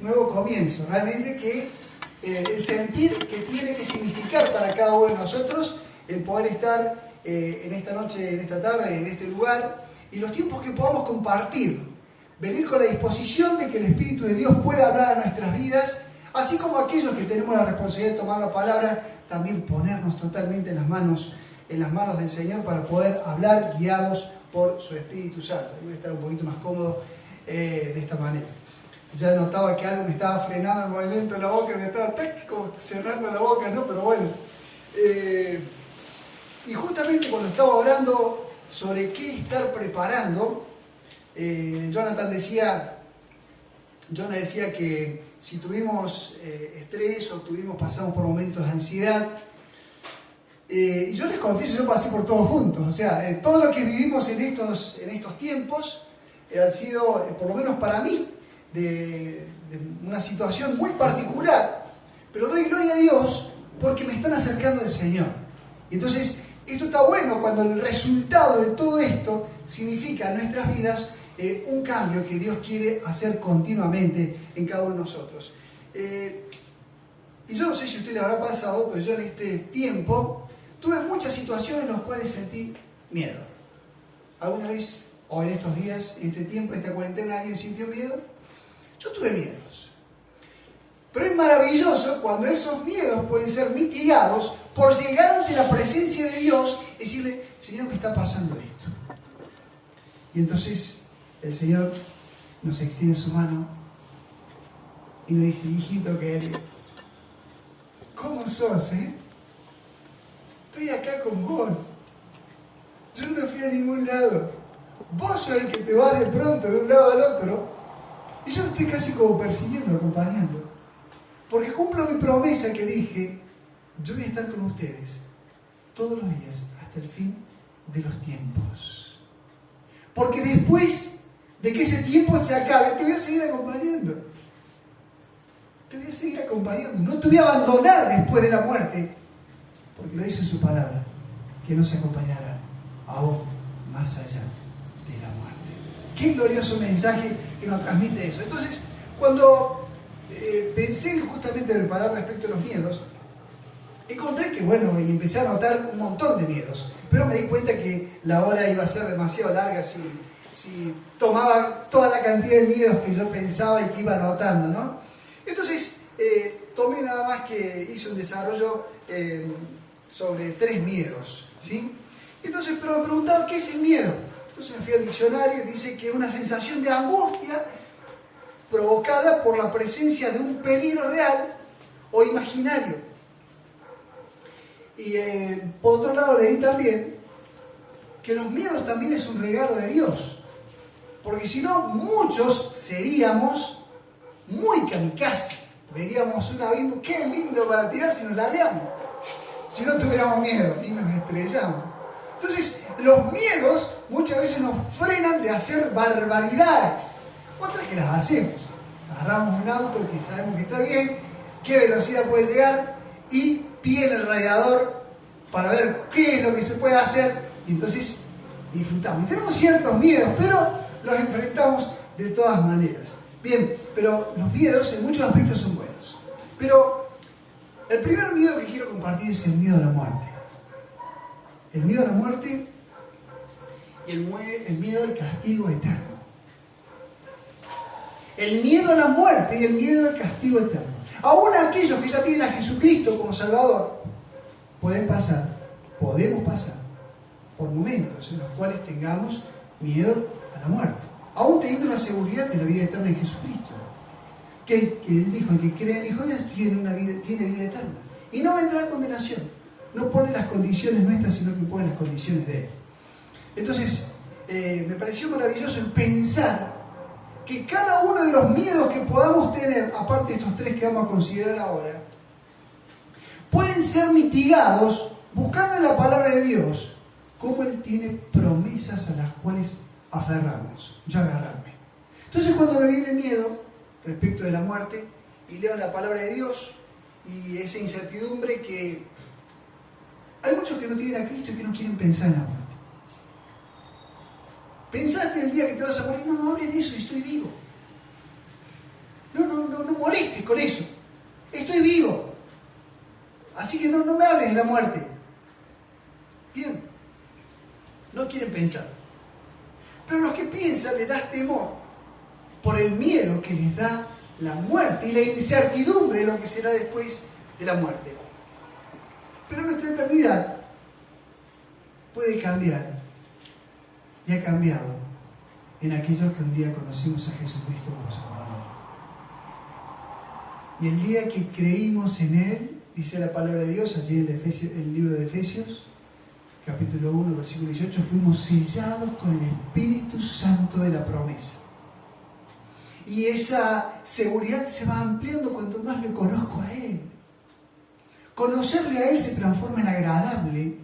nuevo comienzo. Realmente que el sentir que tiene que significar para cada uno de nosotros el poder estar en esta noche, en esta tarde, en este lugar, y los tiempos que podamos compartir. Venir con la disposición de que el Espíritu de Dios pueda hablar a nuestras vidas, así como aquellos que tenemos la responsabilidad de tomar la palabra, también ponernos totalmente en las manos del Señor para poder hablar guiados por su Espíritu Santo. Voy a estar un poquito más cómodo de esta manera. Ya notaba que algo me estaba frenando el movimiento de la boca, me estaba como cerrando la boca, ¿no? Pero bueno. Y justamente cuando estaba orando sobre qué estar preparando, Jonathan decía que si tuvimos estrés o pasamos por momentos de ansiedad, y yo les confieso, yo pasé por todos juntos, o sea, todo lo que vivimos en estos tiempos ha sido, por lo menos para mí, de una situación muy particular, pero doy gloria a Dios porque me están acercando al Señor. Y entonces, esto está bueno cuando el resultado de todo esto significa en nuestras vidas un cambio que Dios quiere hacer continuamente en cada uno de nosotros. Y yo no sé si a usted le habrá pasado, pero yo en este tiempo tuve muchas situaciones en las cuales sentí miedo. ¿Alguna vez, o en estos días, en este tiempo, en esta cuarentena, alguien sintió miedo? Yo tuve miedos. Pero es maravilloso cuando esos miedos pueden ser mitigados por llegar ante la presencia de Dios y decirle, Señor, me está pasando esto. Y entonces el Señor nos extiende su mano y nos dice, hijito querido, ¿cómo sos, Estoy acá con vos. Yo no fui a ningún lado. Vos sos el que te vas de pronto de un lado al otro. Y yo estoy casi como persiguiendo, acompañando. Porque cumplo mi promesa que dije, yo voy a estar con ustedes todos los días hasta el fin de los tiempos. Porque después de que ese tiempo se acabe, te voy a seguir acompañando. Te voy a seguir acompañando. No te voy a abandonar después de la muerte. Porque lo dice en su palabra, que nos acompañará aún más allá de la muerte. Qué glorioso mensaje que nos transmite eso. Entonces, cuando pensé justamente en preparar respecto a los miedos, encontré que, bueno, y empecé a notar un montón de miedos, pero me di cuenta que la hora iba a ser demasiado larga si tomaba toda la cantidad de miedos que yo pensaba y que iba anotando, ¿no? Entonces, tomé nada más que hice un desarrollo sobre 3 miedos, ¿sí? Entonces, pero me preguntaba, ¿qué es el miedo? Entonces me fui al diccionario y dice que es una sensación de angustia provocada por la presencia de un peligro real o imaginario. Y por otro lado leí también que los miedos también es un regalo de Dios, porque si no, muchos seríamos muy kamikazes. Veríamos un abismo, qué lindo para tirar si nos largamos. Si no tuviéramos miedo y nos estrellamos. Entonces, los miedos muchas veces nos frenan de hacer barbaridades. Otras que las hacemos. Agarramos un auto que sabemos que está bien, qué velocidad puede llegar y pie en el radiador para ver qué es lo que se puede hacer y entonces disfrutamos. Y tenemos ciertos miedos, pero los enfrentamos de todas maneras. Bien, pero los miedos en muchos aspectos son buenos. Pero el primer miedo que quiero compartir es el miedo a la muerte. El miedo a la muerte y el miedo al castigo eterno. El miedo a la muerte y el miedo al castigo eterno. Aún aquellos que ya tienen a Jesucristo como Salvador, podemos pasar por momentos en los cuales tengamos miedo a la muerte. Aún teniendo la seguridad de la vida eterna en Jesucristo. Que Él dijo, el que cree en el Hijo de Dios tiene vida eterna. Y no vendrá a condenación. No pone las condiciones nuestras, sino que pone las condiciones de Él. Entonces, me pareció maravilloso el pensar que cada uno de los miedos que podamos tener, aparte de estos 3 que vamos a considerar ahora, pueden ser mitigados buscando en la palabra de Dios cómo Él tiene promesas a las cuales aferrarnos, yo agarrarme. Entonces cuando me viene miedo respecto de la muerte y leo la palabra de Dios y esa incertidumbre que hay muchos que no tienen a Cristo y que no quieren pensar en la muerte. ¿Pensaste el día que te vas a morir? No hables de eso, estoy vivo. No molestes con eso. Estoy vivo. Así que no me hables de la muerte. Bien. No quieren pensar. Pero los que piensan les da temor por el miedo que les da la muerte y la incertidumbre de lo que será después de la muerte. Pero nuestra eternidad puede cambiar y ha cambiado en aquellos que un día conocimos a Jesucristo como Salvador. Y el día que creímos en Él, dice la palabra de Dios allí en el libro de Efesios, capítulo 1, versículo 18, fuimos sellados con el Espíritu Santo de la promesa. Y esa seguridad se va ampliando cuanto más lo conozco a Él. Conocerle a Él se transforma en agradable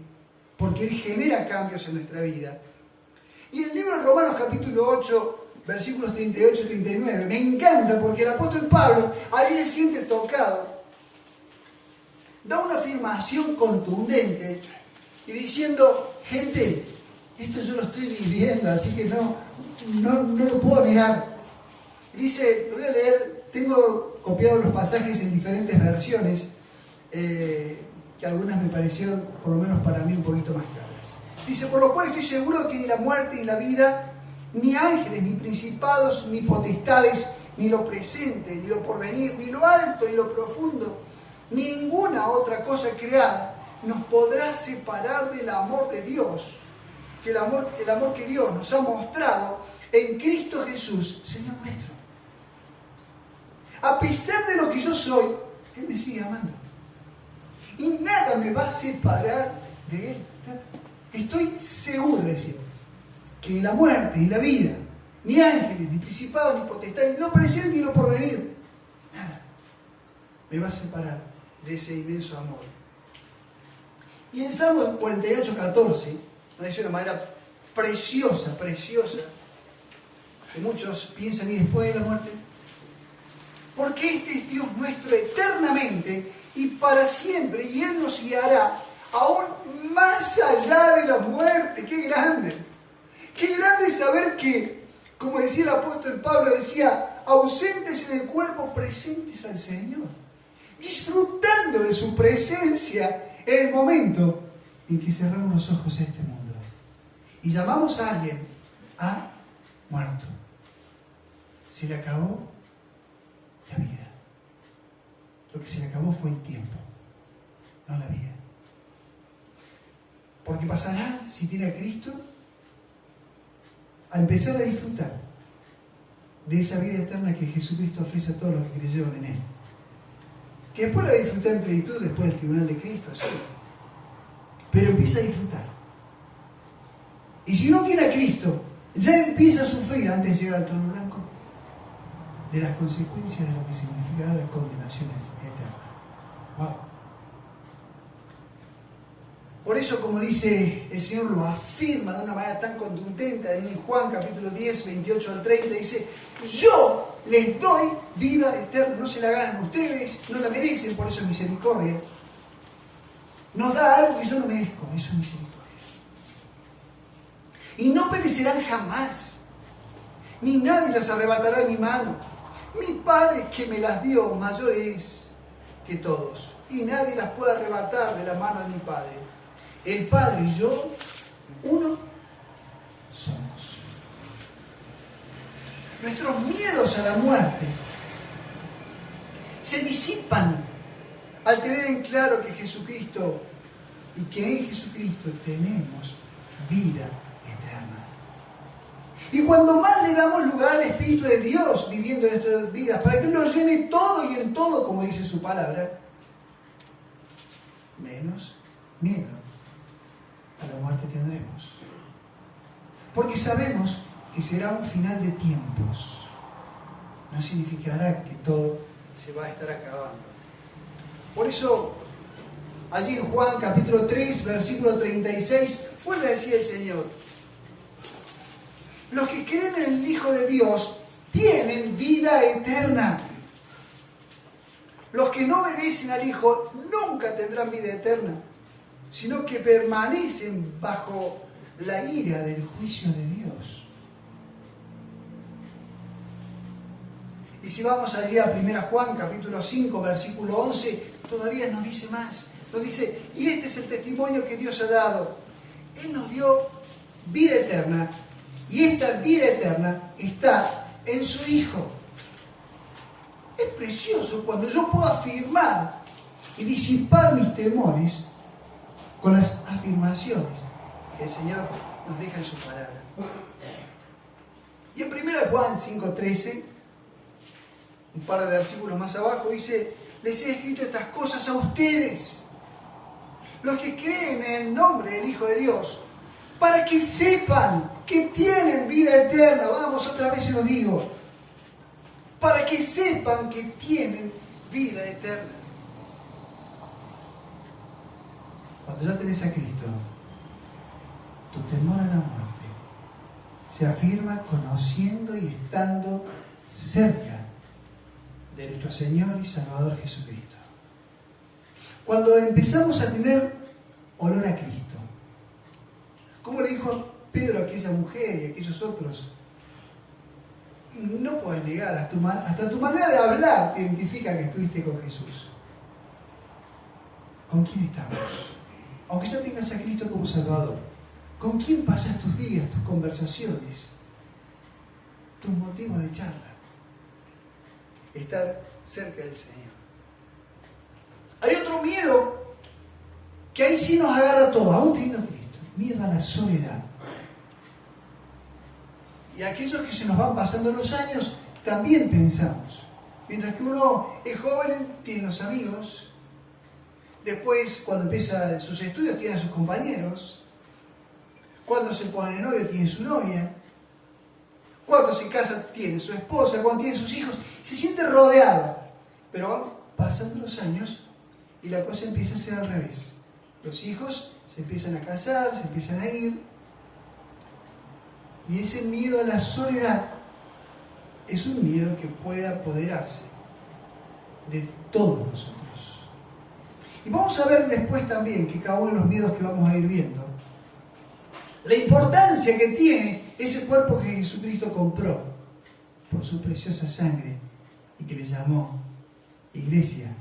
porque Él genera cambios en nuestra vida. Y el libro de Romanos capítulo 8, versículos 38 y 39, me encanta porque el apóstol Pablo ahí se siente tocado. Da una afirmación contundente y diciendo, gente, esto yo lo estoy viviendo, así que no lo puedo negar. Dice, lo voy a leer, tengo copiado los pasajes en diferentes versiones, que algunas me parecieron, por lo menos para mí, un poquito más claras. Dice, por lo cual estoy seguro que ni la muerte ni la vida, ni ángeles, ni principados, ni potestades, ni lo presente, ni lo porvenir, ni lo alto, ni lo profundo, ni ninguna otra cosa creada nos podrá separar del amor de Dios, el amor que Dios nos ha mostrado en Cristo Jesús, Señor nuestro. A pesar de lo que yo soy, Él me sigue amando. Y nada me va a separar de Él. Estoy seguro de decir que ni la muerte, ni la vida, ni ángeles, ni principados, ni potestades, ni lo presente, ni lo porvenir, nada me va a separar de ese inmenso amor. Y en Salmo 48, 14, nos dice de una manera preciosa, que muchos piensan, y después de la muerte, porque este es Dios nuestro eternamente y para siempre, y Él nos guiará aún más allá de la muerte. ¡Qué grande! ¡Qué grande saber que, como decía el apóstol Pablo, decía, ausentes en el cuerpo, presentes al Señor, disfrutando de su presencia en el momento en que cerramos los ojos a este mundo y llamamos a alguien a muerto? Se le acabó la vida. Lo que se le acabó fue el tiempo, no la vida. Porque pasará, si tiene a Cristo, a empezar a disfrutar de esa vida eterna que Jesucristo ofrece a todos los que creyeron en Él. Que después la va a disfrutar en plenitud después del tribunal de Cristo, sí. Pero empieza a disfrutar. Y si no tiene a Cristo, ya empieza a sufrir antes de llegar al trono blanco de las consecuencias de lo que significará la condenación eterna. Wow. Por eso, como dice el Señor, lo afirma de una manera tan contundente en Juan capítulo 10, 28 al 30, dice, yo les doy vida eterna, no se la ganan ustedes, no la merecen, por eso es misericordia. Nos da algo que yo no merezco, eso es misericordia. Y no perecerán jamás, ni nadie las arrebatará de mi mano. Mi Padre que me las dio mayor es que todos, y nadie las puede arrebatar de la mano de mi Padre. El Padre y yo, uno somos. Nuestros miedos a la muerte se disipan al tener en claro que Jesucristo y que en Jesucristo tenemos vida eterna. Y cuando más le damos lugar al Espíritu de Dios viviendo en nuestras vidas, para que Él nos llene todo y en todo, como dice su palabra, menos miedo a la muerte tendremos. Porque sabemos que será un final de tiempos. No significará que todo se va a estar acabando. Por eso, allí en Juan capítulo 3, versículo 36, vuelve a decir el Señor, los que creen en el Hijo de Dios tienen vida eterna. Los que no obedecen al Hijo nunca tendrán vida eterna, sino que permanecen bajo la ira del juicio de Dios. Y si vamos allí a 1 Juan, capítulo 5, versículo 11, todavía nos dice más. Nos dice, y este es el testimonio que Dios ha dado. Él nos dio vida eterna, y esta vida eterna está en su Hijo. Es precioso cuando yo puedo afirmar y disipar mis temores con las afirmaciones que el Señor nos deja en su palabra. Y en 1 Juan 5:13, un par de versículos más abajo, dice, les he escrito estas cosas a ustedes, los que creen en el nombre del Hijo de Dios, para que sepan que tienen vida eterna. Vamos, otra vez se lo digo. Para que sepan que tienen vida eterna. Cuando ya tenés a Cristo, tu temor a la muerte se afirma conociendo y estando cerca de nuestro Señor y Salvador Jesucristo. Cuando empezamos a tener olor a Cristo, como le dijo Pedro a aquella mujer y a aquellos otros, no puedes negar, hasta tu manera de hablar te identifica que estuviste con Jesús. ¿Con quién estamos? Aunque ya tengas a Cristo como Salvador, ¿con quién pasas tus días, tus conversaciones, tus motivos de charla? Estar cerca del Señor. Hay otro miedo que ahí sí nos agarra a todos, aún teniendo a Cristo. Miedo a la soledad. Y aquellos que se nos van pasando los años, también pensamos. Mientras que uno es joven, tiene los amigos. Después, cuando empieza sus estudios, tiene a sus compañeros. Cuando se pone de novio, tiene su novia. Cuando se casa, tiene su esposa. Cuando tiene sus hijos, se siente rodeado. Pero van pasando los años y la cosa empieza a ser al revés. Los hijos se empiezan a casar, se empiezan a ir. Y ese miedo a la soledad es un miedo que puede apoderarse de todos nosotros. Y vamos a ver después también, que cada uno de los miedos que vamos a ir viendo, la importancia que tiene ese cuerpo que Jesucristo compró por su preciosa sangre y que le llamó iglesia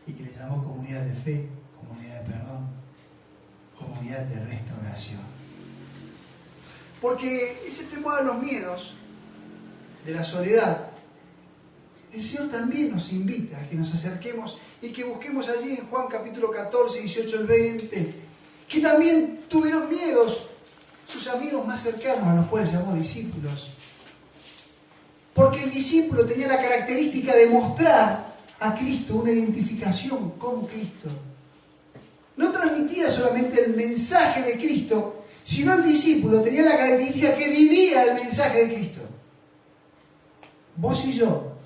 y que le llamó comunidad de fe, comunidad de perdón, comunidad de restauración. Porque ese tema de los miedos, de la soledad, el Señor también nos invita a que nos acerquemos y que busquemos allí en Juan capítulo 14, 18 al 20, que también tuvieron miedos sus amigos más cercanos, a los cuales llamó discípulos. Porque el discípulo tenía la característica de mostrar a Cristo una identificación con Cristo. No transmitía solamente el mensaje de Cristo, sino el discípulo tenía la característica que vivía el mensaje de Cristo. Vos y yo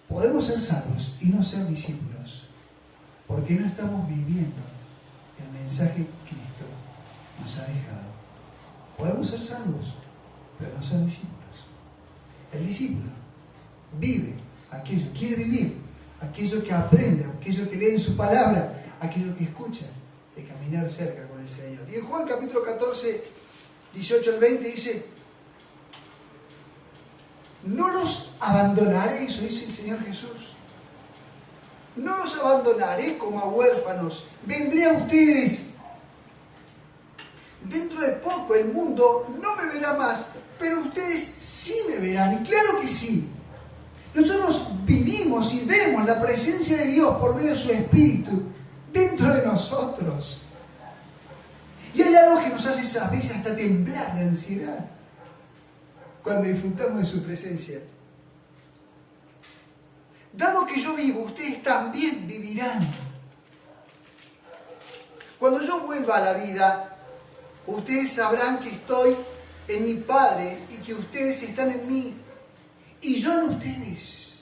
podemos ser salvos y no ser discípulos, porque no estamos viviendo el mensaje que Cristo nos ha dejado. Podemos ser salvos, pero no ser discípulos. El discípulo vive aquello, quiere vivir aquello que aprende, aquello que lee en su palabra, aquello que escucha, de caminar cerca con el Señor. Y en Juan capítulo 14, 18 al 20 dice, no los abandonaré, eso dice el Señor Jesús. No los abandonaré como a huérfanos, vendré a ustedes. Dentro de poco el mundo no me verá más, pero ustedes sí me verán, y claro que sí. Nosotros vivimos y vemos la presencia de Dios por medio de su Espíritu dentro de nosotros. Y hay algo que nos hace a veces hasta temblar de ansiedad cuando disfrutamos de su presencia. Dado que yo vivo, ustedes también vivirán. Cuando yo vuelva a la vida, ustedes sabrán que estoy en mi Padre y que ustedes están en mí y yo en ustedes.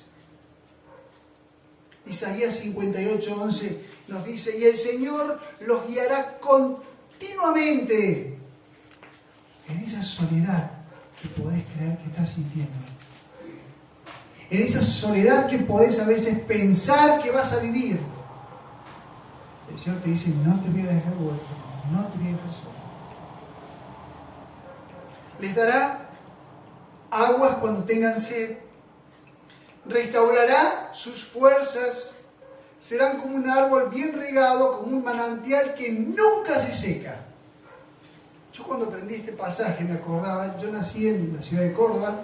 Isaías 58, 11 nos dice, y el Señor los guiará continuamente en esa soledad que podés creer que estás sintiendo. En esa soledad que podés a veces pensar que vas a vivir. El Señor te dice, no te voy a dejar huérfano, no te voy a dejar solo. Les dará aguas cuando tengan sed. restaurará sus fuerzas, serán como un árbol bien regado, como un manantial que nunca se seca. Yo cuando aprendí este pasaje me acordaba, yo nací en la ciudad de Córdoba,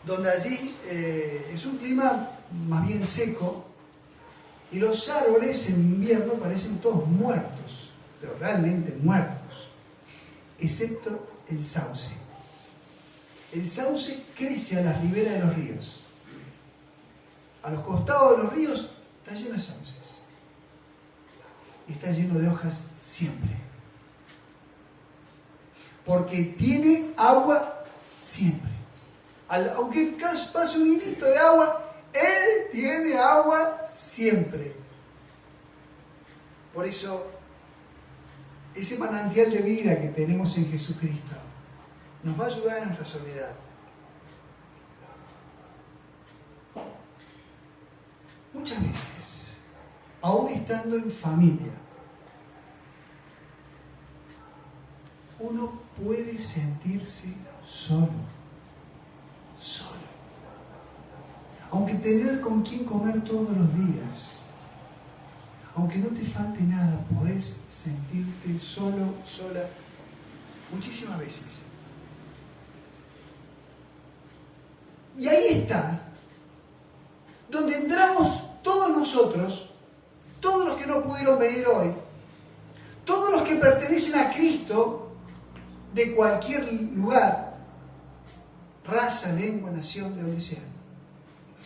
donde allí es un clima más bien seco, y los árboles en invierno parecen todos muertos, pero realmente muertos, excepto el sauce. El sauce crece a las riberas de los ríos. A los costados de los ríos está lleno de sauces. Y está lleno de hojas siempre. Porque tiene agua siempre. Aunque pase un hilito de agua, Él tiene agua siempre. Por eso, ese manantial de vida que tenemos en Jesucristo nos va a ayudar en nuestra soledad. Muchas veces, aún estando en familia, uno puede sentirse solo. Aunque tener con quién comer todos los días, aunque no te falte nada, podés sentirte solo, sola, muchísimas veces. Y ahí está, donde entramos todos nosotros, todos los que no pudieron venir hoy, todos los que pertenecen a Cristo, de cualquier lugar, raza, lengua, nación, de donde sean.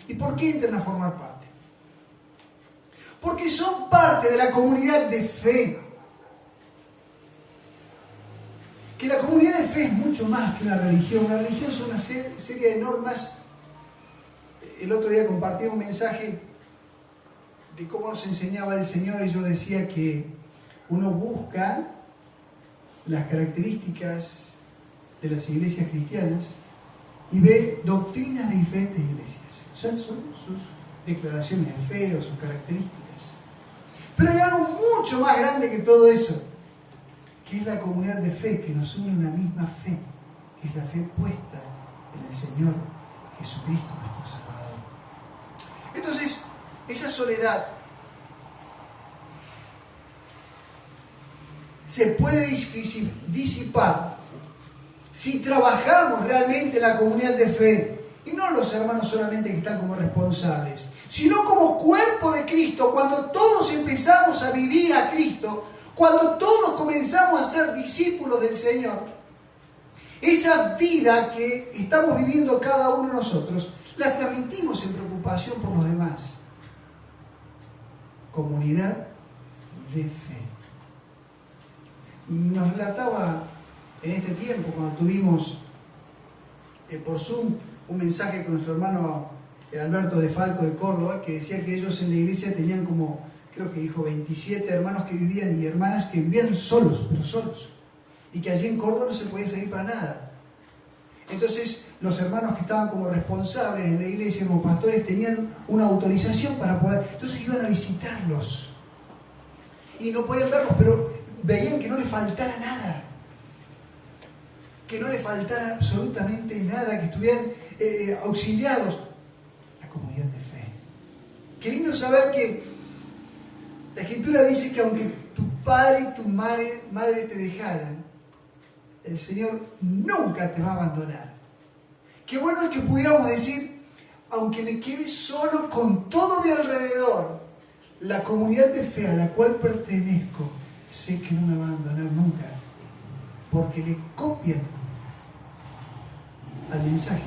¿Y por qué entran a formar parte? Porque son parte de la comunidad de fe. Que la comunidad de fe es mucho más que una religión. Una religión es una serie de normas. El otro día compartí un mensaje de cómo nos enseñaba el Señor y yo decía que uno busca las características de las iglesias cristianas y ve doctrinas de diferentes iglesias. O sea, son sus declaraciones de fe o sus características. Pero hay algo mucho más grande que todo eso, que es la comunidad de fe, que nos une una misma fe, que es la fe puesta en el Señor Jesucristo, nuestro Salvador. Entonces, esa soledad se puede disipar si trabajamos realmente en la comunidad de fe. Y no los hermanos solamente que están como responsables, sino como cuerpo de Cristo, cuando todos empezamos a vivir a Cristo, cuando todos comenzamos a ser discípulos del Señor. Esa vida que estamos viviendo cada uno de nosotros, la transmitimos en preocupación por los demás. Comunidad de fe. Nos relataba en este tiempo, cuando tuvimos por Zoom un mensaje con nuestro hermano Alberto de Falco de Córdoba, que decía que ellos en la iglesia tenían como, creo que dijo, 27 hermanos que vivían y hermanas que vivían solos, pero solos. Y que allí en Córdoba no se podía salir para nada. Entonces, los hermanos que estaban como responsables en la iglesia, como pastores, tenían una autorización para poder. Entonces iban a visitarlos. Y no podían verlos, pero veían que no les faltara nada. Que no les faltara absolutamente nada, que estuvieran auxiliados. La comunidad de fe. Qué lindo saber que la Escritura dice que aunque tu padre y tu madre te dejaran, el Señor nunca te va a abandonar. Qué bueno es que pudiéramos decir, aunque me quede solo con todo mi alrededor, la comunidad de fe a la cual pertenezco, sé que no me va a abandonar nunca, porque le copian al mensaje,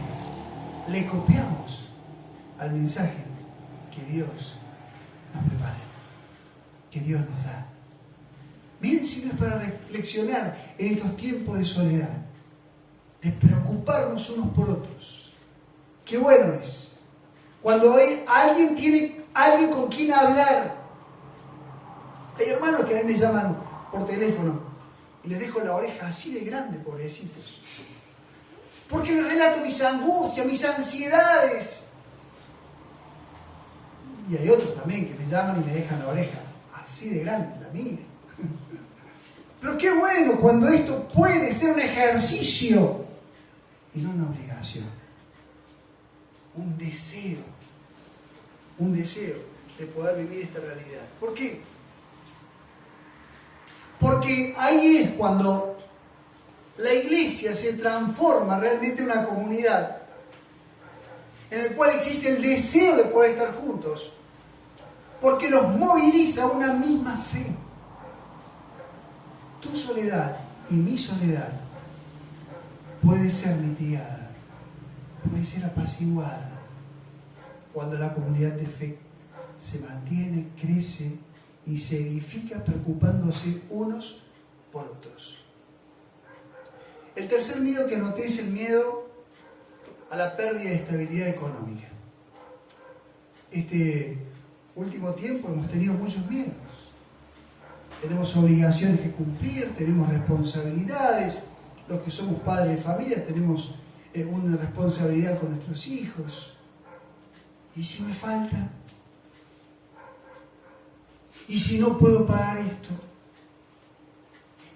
le copiamos al mensaje que Dios nos prepara, que Dios nos da. Miren si no es para reflexionar en estos tiempos de soledad, de preocuparnos unos por otros. Qué bueno es cuando alguien tiene alguien con quien hablar. Hay hermanos que a mí me llaman por teléfono y les dejo la oreja así de grande, pobrecitos. Porque les relato mis angustias, mis ansiedades. Y hay otros también que me llaman y me dejan la oreja así de grande, la mía. Pero qué bueno cuando esto puede ser un ejercicio y no una obligación. un deseo de poder vivir esta realidad. ¿Por qué? Porque ahí es cuando la iglesia se transforma realmente en una comunidad en la cual existe el deseo de poder estar juntos, porque los moviliza una misma fe. Tu soledad y mi soledad puede ser mitigada, puede ser apaciguada cuando la comunidad de fe se mantiene, crece y se edifica preocupándose unos por otros. El tercer miedo que anoté es el miedo a la pérdida de estabilidad económica. Este último tiempo hemos tenido muchos miedos. Tenemos obligaciones que cumplir, tenemos responsabilidades. Los que somos padres de familia tenemos una responsabilidad con nuestros hijos. ¿Y si me falta? ¿Y si no puedo pagar esto?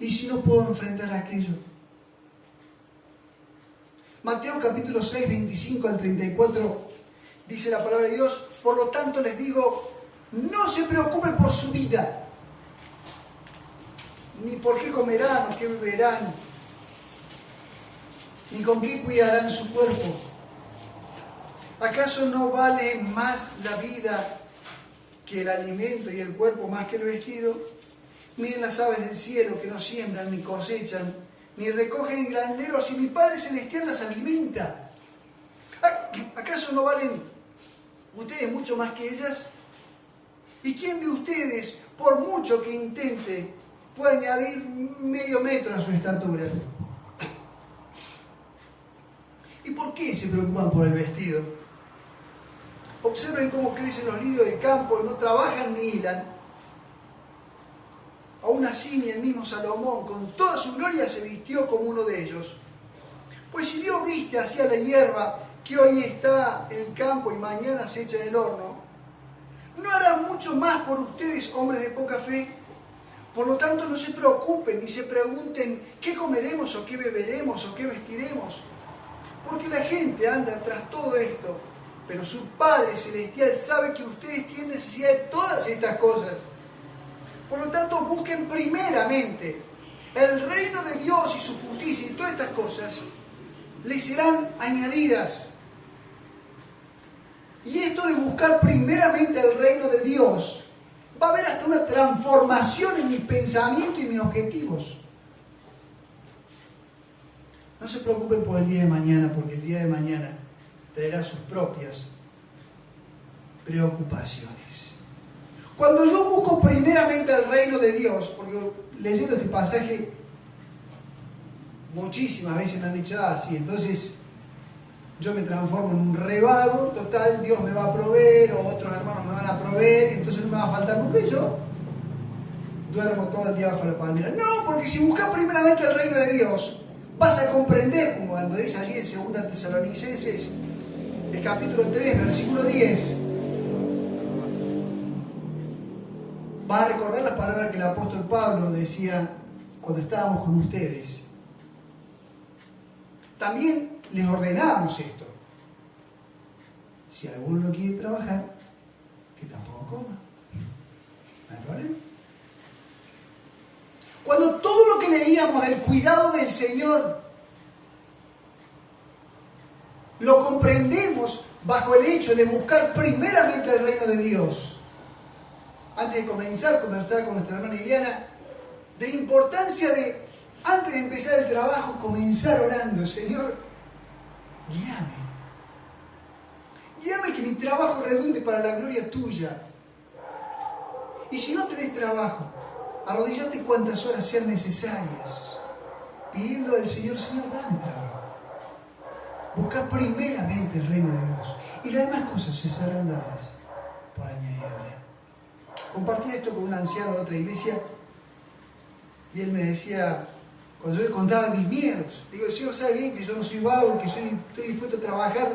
¿Y si no puedo enfrentar aquello? Mateo capítulo 6, 25 al 34 dice la palabra de Dios: por lo tanto les digo, no se preocupen por su vida, ni por qué comerán o qué beberán, ni con qué cuidarán su cuerpo. ¿Acaso no vale más la vida que el alimento y el cuerpo más que el vestido? Miren las aves del cielo, que no siembran ni cosechan, ni recogen en graneros, y mi Padre Celestial las alimenta. ¿Acaso no valen ustedes mucho más que ellas? ¿Y quién de ustedes, por mucho que intente, puede añadir medio metro a su estatura? ¿Y por qué se preocupan por el vestido? Observen cómo crecen los lirios del campo, no trabajan ni hilan. Aún así, ni el mismo Salomón, con toda su gloria, se vistió como uno de ellos. Pues si Dios viste hacia la hierba que hoy está en el campo y mañana se echa en el horno, ¿no hará mucho más por ustedes, hombres de poca fe? Por lo tanto, no se preocupen ni se pregunten qué comeremos o qué beberemos o qué vestiremos. Porque la gente anda tras todo esto, pero su Padre Celestial sabe que ustedes tienen necesidad de todas estas cosas. Por lo tanto, busquen primeramente el reino de Dios y su justicia, y todas estas cosas les serán añadidas. Y esto de buscar primeramente el reino de Dios, va a haber hasta una transformación en mis pensamientos y mis objetivos. No se preocupen por el día de mañana, porque el día de mañana traerá sus propias preocupaciones. Cuando yo busco primeramente el reino de Dios, porque leyendo este pasaje muchísimas veces me han dicho, sí, entonces yo me transformo en un revago, total, Dios me va a proveer, o otros hermanos me van a proveer, entonces no me va a faltar nunca, y yo duermo todo el día bajo la palmera. No, porque si buscas primeramente el reino de Dios, vas a comprender, como cuando dice allí en 2 Tesalonicenses, el capítulo 3, versículo 10, vas a recordar las palabras que el apóstol Pablo decía cuando estábamos con ustedes. También les ordenábamos esto: si alguno no quiere trabajar, que tampoco coma. ¿No hay problema? Cuando todo lo que leíamos del cuidado del Señor lo comprendemos bajo el hecho de buscar primeramente el reino de Dios. Antes de comenzar a conversar con nuestra hermana Liliana, de importancia de, antes de empezar el trabajo, comenzar orando: Señor, guíame. Guíame que mi trabajo redunde para la gloria tuya. Y si no tenés trabajo, arrodillate cuantas horas sean necesarias, pidiendo al Señor: Señor, dame trabajo. Busca primeramente el reino de Dios, y las demás cosas se serán dadas por añadidura. Compartí esto con un anciano de otra iglesia, y él me decía, cuando yo le contaba mis miedos, digo: el Señor sabe bien que yo no soy vago, que estoy dispuesto a trabajar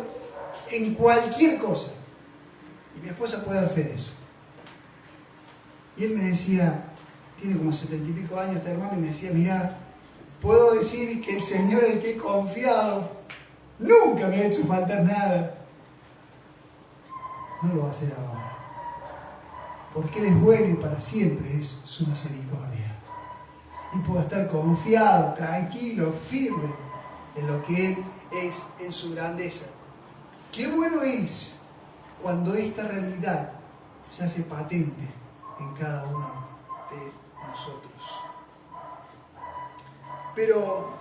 en cualquier cosa. Y mi esposa puede dar fe de eso. Y él me decía, tiene como 70 y pico años este hermano, y me decía: mirá, puedo decir que el Señor en el que he confiado nunca me ha hecho faltar nada. no lo va a hacer ahora. Porque Él es bueno y para siempre es su misericordia. Y puedo estar confiado, tranquilo, firme en lo que Él es en su grandeza. Qué bueno es cuando esta realidad se hace patente en cada uno de nosotros. Pero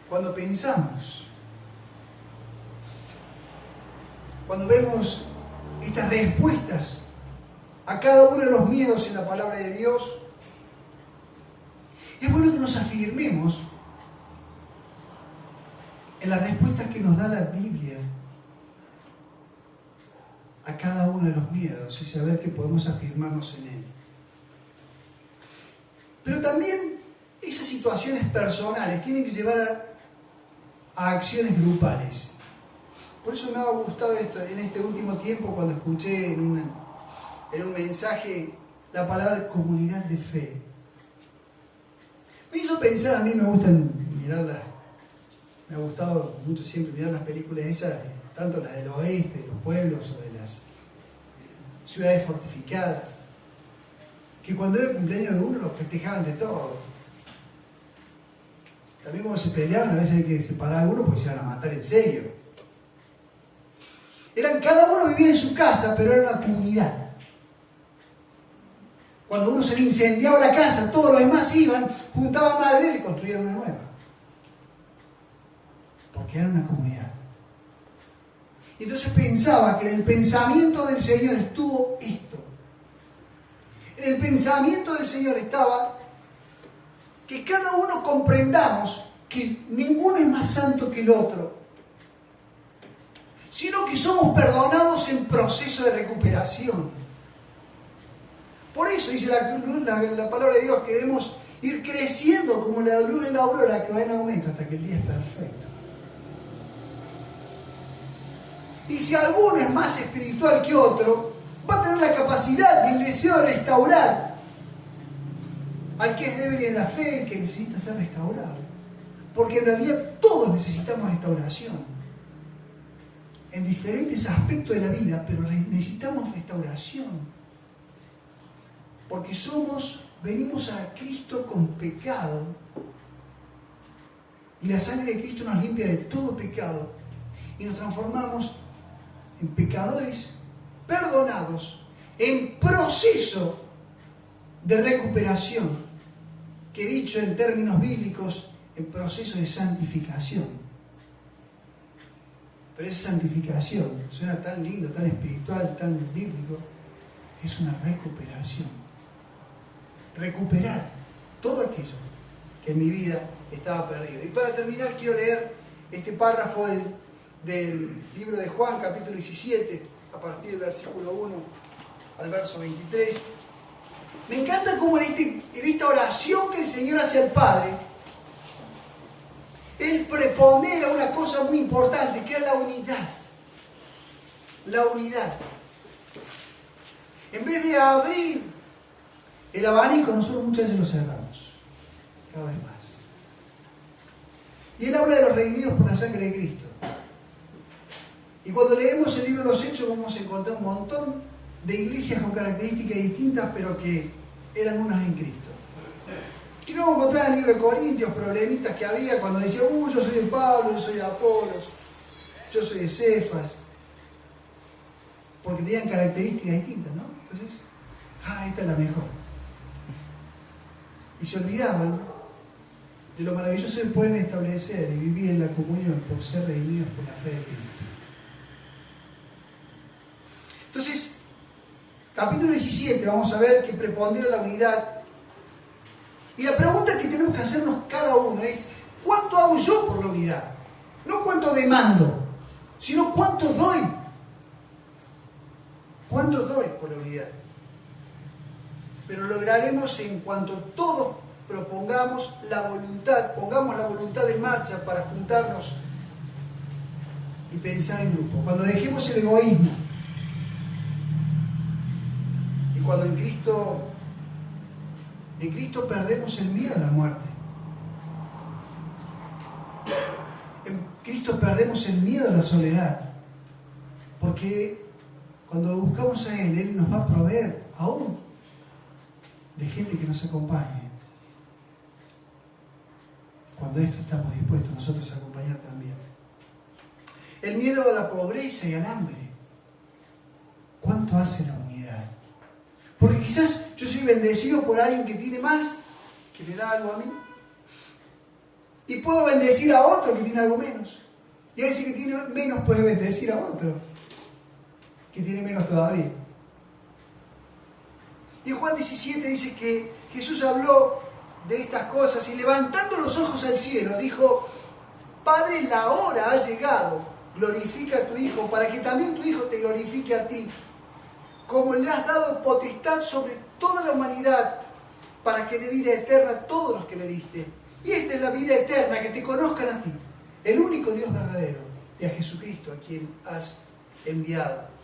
cuando pensamos, cuando vemos estas respuestas a cada uno de los miedos en la palabra de Dios, es bueno que nos afirmemos en las respuestas que nos da la Biblia a cada uno de los miedos y saber que podemos afirmarnos en él. Pero también esas situaciones personales tienen que llevar a acciones grupales. Por eso me ha gustado esto en este último tiempo cuando escuché en un mensaje la palabra comunidad de fe. Me hizo pensar, a mí me gustan mirarlas, me ha gustado mucho siempre mirar las películas esas, tanto las del oeste, de los pueblos o de las ciudades fortificadas, que cuando era el cumpleaños de uno lo festejaban de todo. También cuando se peleaban, a veces hay que separar a alguno porque se iban a matar en serio. Cada uno vivía en su casa, pero era una comunidad. Cuando uno se le incendiaba la casa, todos los demás iban, juntaban madera y construían una nueva. Porque era una comunidad. Y entonces pensaba que en el pensamiento del Señor estuvo esto. En el pensamiento del Señor estaba que cada uno comprendamos que ninguno es más santo que el otro, sino que somos perdonados en proceso de recuperación. Por eso dice la palabra de Dios que debemos ir creciendo como la luz de la aurora que va en aumento hasta que el día es perfecto. Y si alguno es más espiritual que otro, va a tener la capacidad y el deseo de restaurar al que es débil en la fe, que necesita ser restaurado. Porque en realidad todos necesitamos restauración. En diferentes aspectos de la vida, pero necesitamos restauración. Porque venimos a Cristo con pecado. Y la sangre de Cristo nos limpia de todo pecado. Y nos transformamos en pecadores perdonados, en proceso de recuperación, que dicho en términos bíblicos, en proceso de santificación. Pero esa santificación suena tan lindo, tan espiritual, tan bíblico, es una recuperación. Recuperar todo aquello que en mi vida estaba perdido. Y para terminar quiero leer este párrafo del libro de Juan, capítulo 17, a partir del versículo 1 al verso 23. Me encanta cómo en esta oración que el Señor hace al Padre, Él prepondera una cosa muy importante, que es la unidad. La unidad. En vez de abrir el abanico, nosotros muchas veces lo cerramos. Cada vez más. Y Él habla de los redimidos por la sangre de Cristo. Y cuando leemos el libro de los Hechos vamos a encontrar un montón de iglesias con características distintas, pero que eran unas en Cristo. Y no vamos a encontrar en el libro de Corintios problemitas que había cuando decía, yo soy de Pablo, yo soy de Apolos, yo soy de Cefas, porque tenían características distintas, ¿no? Entonces, esta es la mejor. Y se olvidaban de lo maravilloso que pueden establecer y vivir en la comunión por ser redimidos por la fe de Cristo. Entonces, capítulo 17, vamos a ver que prepondera la unidad. Y la pregunta que tenemos que hacernos cada uno es, ¿cuánto hago yo por la unidad? No cuánto demando, sino cuánto doy. ¿Cuánto doy por la unidad? Pero lograremos en cuanto todos propongamos la voluntad, pongamos la voluntad en marcha para juntarnos y pensar en grupo. Cuando dejemos el egoísmo, y cuando en Cristo perdemos el miedo a la muerte. En Cristo perdemos el miedo a la soledad. Porque cuando buscamos a Él nos va a proveer aún de gente que nos acompañe. Cuando esto estamos dispuestos nosotros a acompañar también. El miedo a la pobreza y al hambre. ¿Cuánto hace la unidad? Porque quizás yo soy bendecido por alguien que tiene más, que me da algo a mí. Y puedo bendecir a otro que tiene algo menos. Y a ese que tiene menos puede bendecir a otro que tiene menos todavía. Y en Juan 17 dice que Jesús habló de estas cosas y levantando los ojos al cielo dijo: Padre, la hora ha llegado, glorifica a tu Hijo para que también tu Hijo te glorifique a ti, como le has dado potestad sobre toda la humanidad, para que dé vida eterna a todos los que le diste. Y esta es la vida eterna, que te conozcan a ti, el único Dios verdadero, y a Jesucristo, a quien has enviado.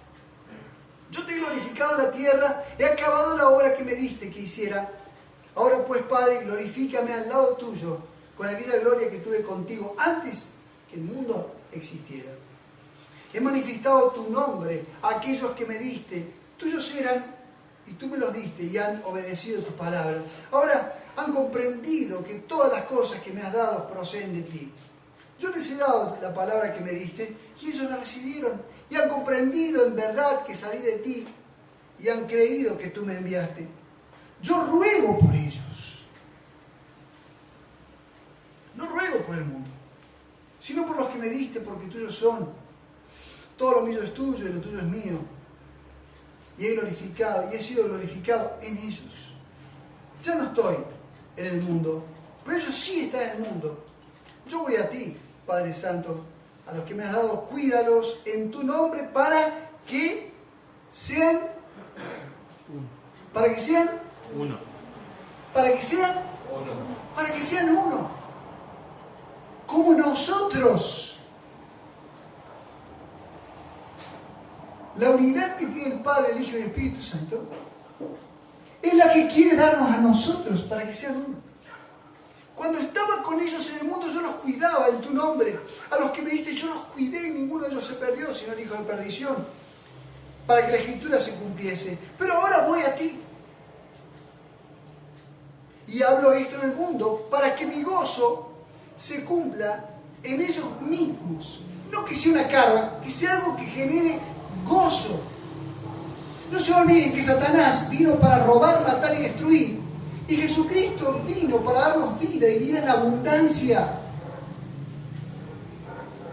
Yo te he glorificado en la tierra, he acabado la obra que me diste que hiciera. Ahora pues, Padre, glorifícame al lado tuyo, con aquella gloria que tuve contigo antes que el mundo existiera. He manifestado tu nombre a aquellos que me diste. Tuyos eran, y tú me los diste, y han obedecido tus palabras. Ahora han comprendido que todas las cosas que me has dado proceden de ti. Yo les he dado la palabra que me diste, y ellos la recibieron, y han comprendido en verdad que salí de ti, y han creído que tú me enviaste. Yo ruego por ellos. No ruego por el mundo, sino por los que me diste, porque tuyos son. Todo lo mío es tuyo y lo tuyo es mío. Y he sido glorificado en ellos. Ya no estoy en el mundo, pero ellos sí están en el mundo. Yo voy a ti, Padre Santo, a los que me has dado, cuídalos en tu nombre para que sean uno. Para que sean uno. Como nosotros. La unidad que tiene el Padre, el Hijo y el Espíritu Santo es la que quiere darnos a nosotros para que sean uno. Cuando estaba con ellos en el mundo, yo los cuidaba en tu nombre. A los que me diste, yo los cuidé y ninguno de ellos se perdió, sino el hijo de perdición, para que la Escritura se cumpliese. Pero ahora voy a ti. Y hablo esto en el mundo para que mi gozo se cumpla en ellos mismos. No que sea una carga, que sea algo que genere gozo. No se olviden que Satanás vino para robar, matar y destruir. Y Jesucristo vino para darnos vida y vida en abundancia.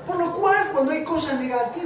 Por lo cual, cuando hay cosas negativas,